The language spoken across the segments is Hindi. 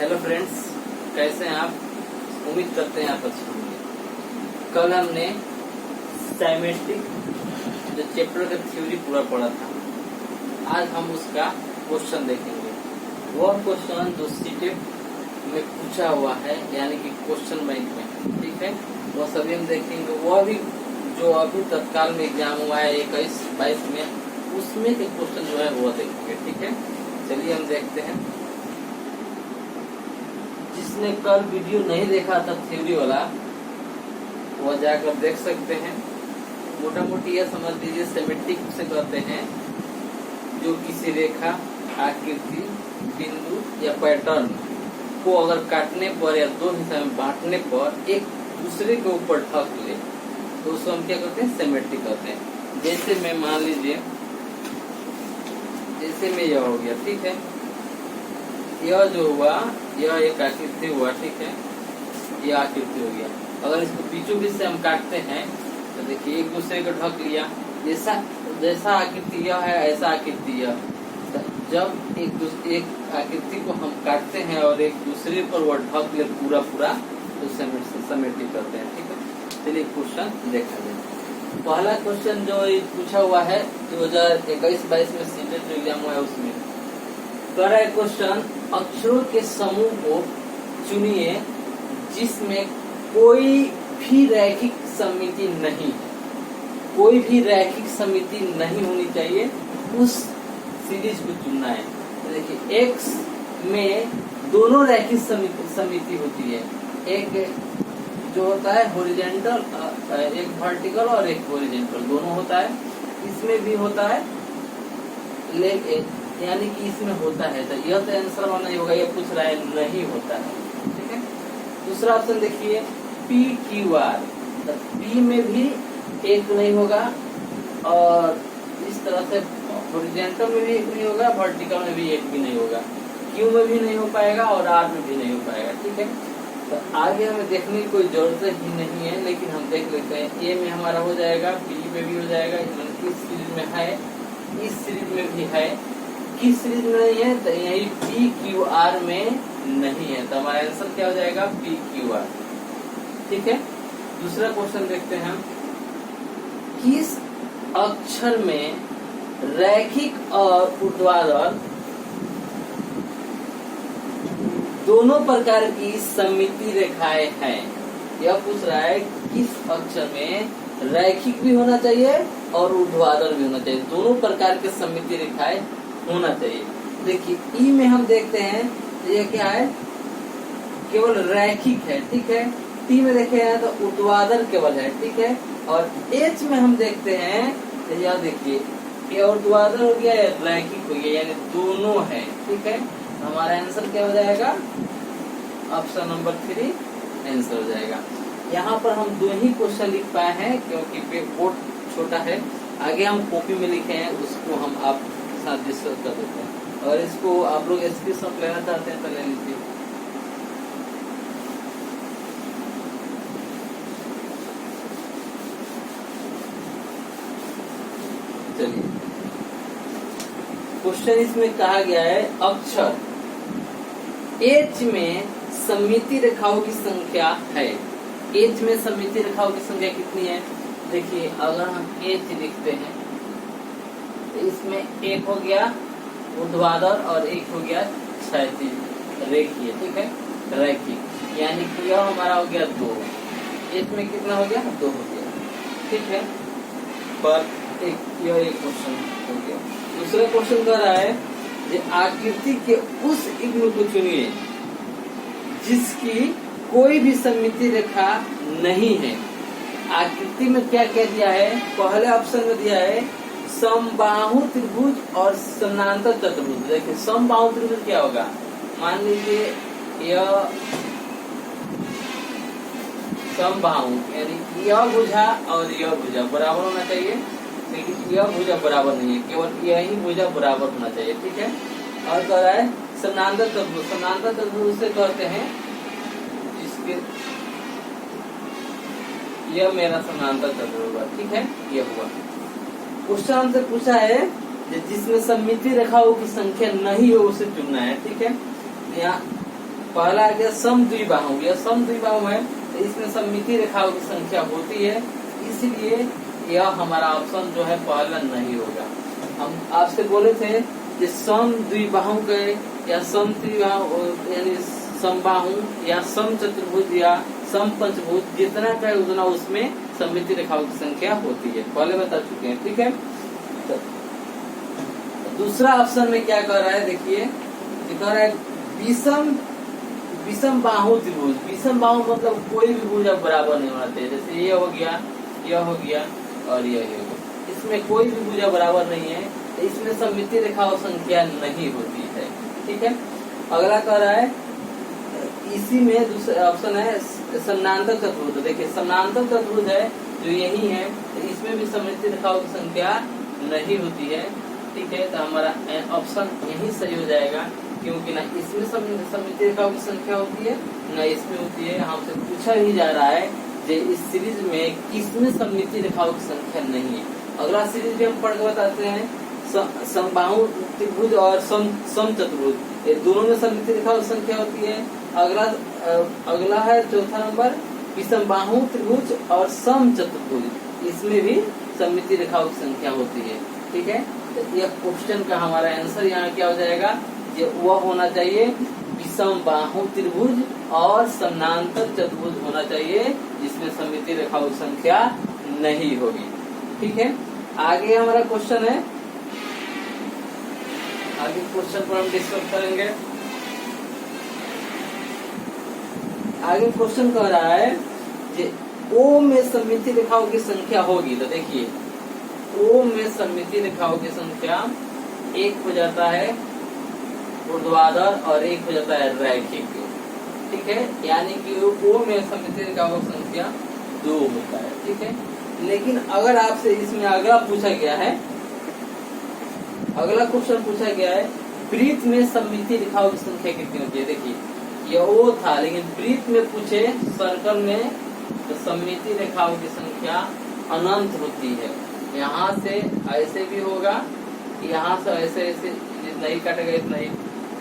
हेलो फ्रेंड्स, कैसे हैं आप? उम्मीद करते हैं आप अच्छे होंगे। कल हमने साइमेट्रिक जो चैप्टर का थ्योरी पूरा पढ़ा था, आज हम उसका क्वेश्चन देखेंगे। वह क्वेश्चन जो सीटेट में पूछा हुआ है, यानी कि क्वेश्चन बैंक में, ठीक है, वह सभी हम देखेंगे। वह भी जो अभी तत्काल में एग्जाम हुआ है 21-22 में, उसमें के क्वेश्चन जो है वो देखेंगे, ठीक है। चलिए हम देखते हैं। जिसने कल वीडियो नहीं देखा था थ्योरी वाला, वो जाकर देख सकते हैं। मोटा मोटी यह समझ लीजिए, सिमेट्रिक से कहते हैं जो किसी रेखा, आकृति, बिंदु या पैटर्न को अगर काटने पर या दो हिस्से में बांटने पर एक दूसरे के ऊपर ढक ले, तो उसको हम क्या करते हैं? सिमेट्रिक कहते हैं। जैसे मैं मान लीजिए, जैसे में यह हो गया, ठीक है, यह जो हुआ यह एक आकृति हुआ, ठीक है, यह आकृति हो गया। अगर इसको बीचों बीच से हम काटते हैं तो देखिए एक दूसरे को ढक लिया। जैसा आकृति यह है, ऐसा आकृति यह। जब एक आकृति को हम काटते हैं और एक दूसरे पर वह ढक ले पूरा पूरा, तो सिमेट्रिक करते हैं, ठीक है। चलिए क्वेश्चन देखा जाए। पहला क्वेश्चन जो पूछा हुआ है 2021-22 में सीटेट जो एग्जाम हुआ है उसमें कह रहा है क्वेश्चन, अक्षरों के समूह को चुनिए जिसमें कोई भी रैखिक समिति नहीं है। कोई भी रैखिक समिति नहीं होनी चाहिए, उस सीरीज को चुनना है। तो देखिए एक्स में दोनों रैखिक समिति होती है। एक जो होता है हॉरिजॉन्टल, एक वर्टिकल और एक हॉरिजॉन्टल, दोनों होता है। इसमें भी होता है, यानी कि इसमें होता है। तो यह तो आंसर वाला नहीं होगा, ये पूछ रहा है नहीं होता है, ठीक है। दूसरा ऑप्शन देखिए, पी क्यू आर। तो पी में भी एक नहीं होगा, और इस तरह से हॉरिजॉन्टल में भी एक नहीं होगा, वर्टिकल में भी एक भी नहीं होगा, क्यू में भी नहीं हो पाएगा और आर में भी नहीं हो पाएगा, ठीक है। तो आगे हमें देखने की कोई जरूरत ही नहीं है, लेकिन हम देख लेते हैं। ए में हमारा हो जाएगा, बी में भी हो जाएगा, इस सीरीज में है, इस सीरीज में भी है। किस सीरीज में नहीं है? तो यही पी क्यू आर में नहीं है। तो हमारा आंसर क्या हो जाएगा? पी क्यू आर, ठीक है। दूसरा क्वेश्चन देखते हैं हम। किस अक्षर में रैखिक और ऊर्ध्वाधर दोनों प्रकार की सममिति रेखाएं हैं? यह पूछ रहा है किस अक्षर में रैखिक भी होना चाहिए और ऊर्ध्वाधर भी होना चाहिए, दोनों प्रकार के सममिति रेखाएं होना चाहिए। देखिए ई में हम देखते हैं ये क्या है? केवल रैखिक है, ठीक है। टी में देखे हैं तो ऊर्ध्वाधर केवल है, ठीक है। और एच में हम देखते हैं तो यह देखिए, ये ऊर्ध्वाधर हो गया, रैखिक हो गया, यानी दोनों है, ठीक है। हमारा आंसर क्या हो जाएगा? ऑप्शन नंबर 3 आंसर हो जाएगा। यहाँ पर हम दो ही क्वेश्चन लिख पाए हैं क्योंकि बोर्ड छोटा है। आगे हम कॉपी में लिखे हैं, उसको हम आप साथ डिस्कस कर देते हैं। और इसको आप लोग स्क्रीनशॉट लेना चाहते हैं तो ले लीजिए। चलिए क्वेश्चन इसमें कहा गया है, अक्षर एच में सममिति रेखाओं की संख्या है। एच में सममिति रेखाओं की संख्या कितनी है? देखिए अगर हम एच लिखते हैं तो इसमें एक हो गया ऊर्ध्वाधर और एक हो गया क्षैतिज रेखीय, ठीक है, रैखिक, यानी कि यह हमारा हो गया 2। एच में कितना हो गया? 2 हो गया, ठीक है। पर यह एक क्वेश्चन हो गया। दूसरा क्वेश्चन कह रहा है कि आकृति के उस इग्नू को चुनिए जिसकी कोई भी सममिति रेखा नहीं है। आकृति में क्या क्या दिया है? पहले ऑप्शन में दिया है समबाहु त्रिभुज और समानांतर चतुर्भुज। देखिए समबाहु त्रिभुज क्या होगा? मान लीजिए यह समबाहु, यानी यह भुजा और यह भुजा बराबर होना चाहिए, लेकिन यह भुजा बराबर नहीं है, केवल यही भुजा बराबर होना चाहिए, ठीक है। और कह रहा है समानांतर चतुर्भुज। समानांतर चतुर्भुज से कहते हैं जिसके, यह मेरा समानांतर चतुर्भुज हुआ, ठीक है, यह हुआ। क्वेश्चन हमसे पूछा है जिसमें सममिति रेखाओं की संख्या नहीं हो उसे चुनना है, ठीक है। यहाँ पहला आ गया समद्विबाहु। यह समद्विबाहु है तो इसमें सममिति रेखाओं की संख्या होती है, इसलिए यह हमारा ऑप्शन जो है पहला नहीं होगा। हम आपसे बोले थे कि समद्विबाहु के या समत्रिबाहु यानी समबाहु या समचतुर्भुज या समपंचभुज जितना का उतना उसमें सममिति रेखाओं की संख्या होती है, पहले बता चुके हैं। ठीक है, तो दूसरा ऑप्शन में क्या कह रहा है, देखिए कह रहा है विषम बाहु त्रिभुज। विषम बाहु मतलब कोई भी भुज अब बराबर नहीं होना चाहिए, जैसे ये हो गया, यह हो गया और यह हो गया, इसमें कोई भी भुजा बराबर नहीं है तो इसमें सममिति रेखाओं संख्या नहीं होती है। ठीक है, अगला कह रहा है इसी में दूसरा ऑप्शन है समानांतर चतुर्भुज। देखिए समानांतर चतुर्भुज है जो यही है, तो इसमें भी सममिति रेखाओं की संख्या नहीं होती है। ठीक है, तो हमारा ऑप्शन यही सही हो जाएगा, क्योंकि ना इसमें सममिति रेखाओं की संख्या होती है ना इसमें होती है। हमसे पूछा ही जा रहा है कि इस सीरीज में किसमें सममिति रेखाओं की संख्या नहीं है। अगला सीरीज भी हम पढ़ के बताते हैं, समबाहु त्रिभुज और समचतुर्भुज, ये दोनों में सममिति रेखाओं की संख्या होती है। अगला है चौथा नंबर विषमबाहु त्रिभुज और समचतुर्भुज, इसमें भी सममिति रेखाओं की संख्या होती है। ठीक है, तो यह क्वेश्चन का हमारा आंसर यहाँ क्या हो जाएगा, ये वह होना चाहिए विषमबाहु त्रिभुज और समानांतर चतुर्भुज होना चाहिए जिसमें सममिति रेखाओं की संख्या नहीं होगी। ठीक है, आगे हमारा क्वेश्चन है, आगे क्वेश्चन पर हम डिस्कस करेंगे। आगे क्वेश्चन कह रहा है कि ओ में सममिति रेखाओं की संख्या होगी, तो देखिए ओ में सममिति रेखाओं की संख्या एक हो जाता है ऊर्ध्वाधर और एक हो जाता है रैखिक। ठीक है, यानी कि ओ में सममिति रेखाओं की संख्या 2 होता है। ठीक है, लेकिन अगर आपसे इसमें अगला पूछा गया है, अगला क्वेश्चन पूछा गया है वृत्त में सममिति रेखाओं की संख्या कितनी होती है। देखिए यह ओ था, लेकिन वृत्त में पूछे सर्कल में तो सममिति रेखाओं की संख्या अनंत होती है। यहाँ से ऐसे भी होगा, यहाँ से ऐसे ऐसे जितना ही काटेगा इतना ही,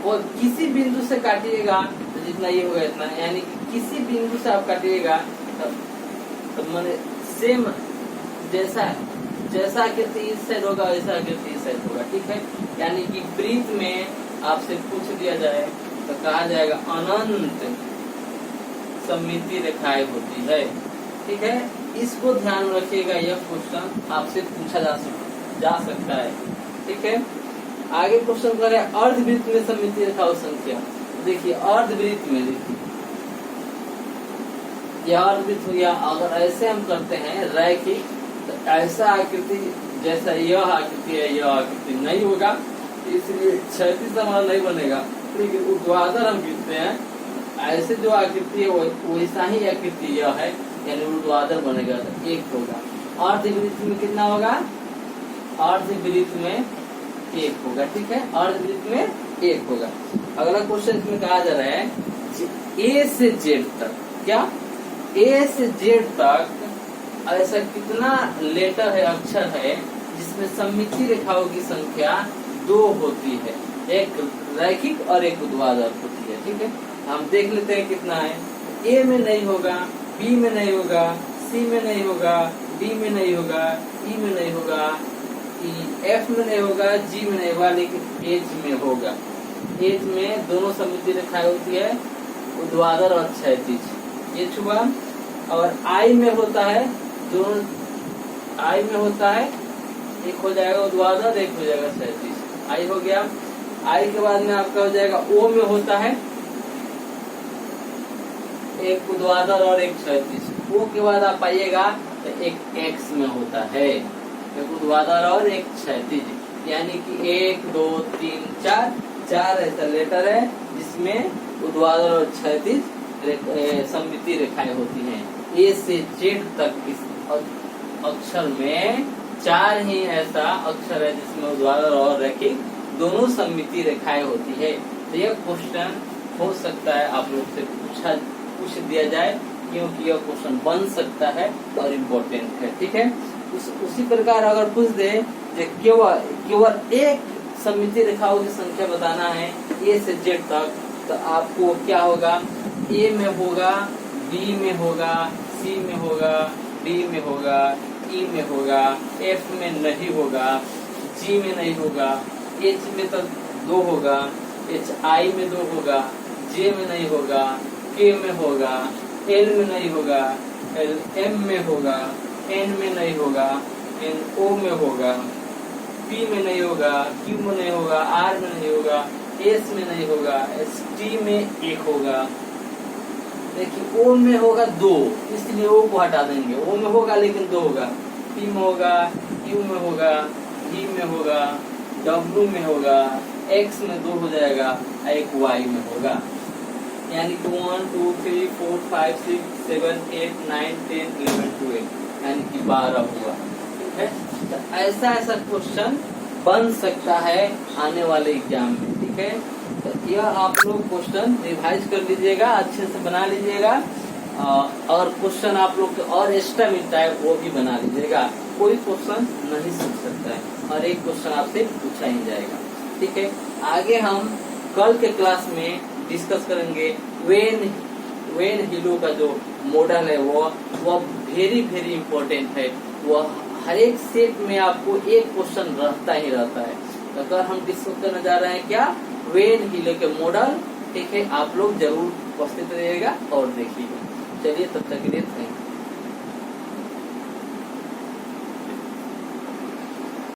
और किसी बिंदु से काटिएगा तो जितना ही होगा इतना, यानी कि किसी बिंदु से आप काटिएगा तो मैंने सेम जैसा आकृति इस साइड होगा वैसा आकृति इस साइड होगा। ठीक है, यानी कि वृत्त में आपसे पूछ दिया जाए तो कहा जाएगा अनंत सममिति रेखाएं होती है। ठीक है, इसको ध्यान रखिएगा, यह क्वेश्चन आपसे पूछा जा सकता है। ठीक है, आगे क्वेश्चन कर रहे हैं अर्धवृत्त में सममिति रेखाओं संख्या। देखिए अर्धवृत्त में, देखिए यह अर्धवृत्त हो गया। अगर ऐसे हम करते हैं रैखिक तो ऐसा आकृति जैसा यह आकृति है यह आकृति नहीं होगा, इसलिए क्षैतिज हमारा नहीं बनेगा। लेकिन ऊर्ध्वाधर हम खींचते हैं, ऐसे जो आकृति है वैसा ही आकृति यह है, यानी ऊर्ध्वाधर बनेगा तो 1 होगा। अर्धवृत्त में कितना होगा, अर्धवृत्त में 1 होगा। ठीक है, अर्धवृत्त में 1 होगा। अगला क्वेश्चन में कहा जा रहा है ए से जेड तक, क्या ए से जेड तक ऐसा कितना लेटर है, अक्षर है जिसमें सममिति रेखाओं की संख्या 2 होती है, एक रैखिक और एक ऊर्ध्वाधर होती है। ठीक है, हम देख लेते हैं कितना है। ए में नहीं होगा, बी में नहीं होगा, सी में नहीं होगा, डी में नहीं होगा, ई में नहीं होगा, एफ में नहीं होगा, जी में नहीं होगा, लेकिन एच में होगा। एच में दोनों सममिति रेखाएं होती है, ऊर्ध्वाधर और क्षैतिज। एच हुआ। और आई में होता है, दोनों आई में होता है, एक हो जाएगा ऊर्ध्वाधर, एक हो जाएगा क्षैतिज। आई हो गया। आई के बाद में आपका हो जाएगा ओ में होता है, एक ऊर्ध्वाधर और एक क्षैतिज। ओ के बाद आप आइएगा तो एक एक्स में होता है, एक ऊर्ध्वाधर और एक क्षैतिज, यानी कि 1 2 3 4 ऐसा लेटर है जिसमें ऊर्ध्वाधर और क्षैतिज सममिति रेखाएं होती हैं। ए से जेड तक इस अक्षर में 4 ही ऐसा अक्षर है जिसमें ऊर्ध्वाधर और रैखिक दोनों सममिति रेखाएं होती है। तो यह क्वेश्चन हो सकता है आप लोग से पूछ दिया जाए, क्योंकि यह क्वेश्चन बन सकता है और इम्पोर्टेंट है। ठीक है, उसी प्रकार अगर पूछ दे केवल एक सममिति रेखाओं की संख्या बताना है ए से जेड तक, तो आपको क्या होगा, ए में होगा, बी में होगा, सी में होगा, डी में होगा, ई में होगा, एफ में नहीं होगा, जी में नहीं होगा, एच में तो 2 होगा, एच आई में 2 होगा, जे में नहीं होगा, के में होगा, एल में नहीं होगा, एल एम में होगा, एन में नहीं होगा, एन ओ में होगा, पी में नहीं होगा, क्यू में नहीं होगा, आर में नहीं होगा, एस में नहीं होगा, एस टी में 1 होगा। देखिए ओ में होगा 2, इसलिए ओ को हटा देंगे, ओ में होगा लेकिन 2 होगा, पी में होगा, क्यू में होगा, ई में होगा, डब्ल्यू में होगा, एक्स में 2 हो जाएगा, एक वाई में होगा। यानी कि 1 2 3 4 5 6 7 8 9 10 11 12 यानी कि 12 हुआ। ठीक है, तो ऐसा क्वेश्चन बन सकता है आने वाले एग्जाम में। ठीक है, तो यह आप लोग क्वेश्चन रिवाइज कर लीजिएगा, अच्छे से बना लीजिएगा, और क्वेश्चन आप लोग को और एक्स्ट्रा मिलता है वो भी बना लीजिएगा। कोई क्वेश्चन नहीं सीख सकता है और एक क्वेश्चन आपसे पूछा ही जाएगा। ठीक है, आगे हम कल के क्लास में डिस्कस करेंगे वेन हिलो का जो मॉडल है वो वेरी वेरी इंपॉर्टेंट है। वह हर एक सेट में आपको एक क्वेश्चन रहता ही रहता है। तो अगर हम डिस्कस करने जा रहे हैं क्या, वेन हिलो के मॉडल। ठीक है, आप लोग जरूर उपस्थित रहिएगा और देखिएगा। चलिए तब तक के लिए थैंक यू।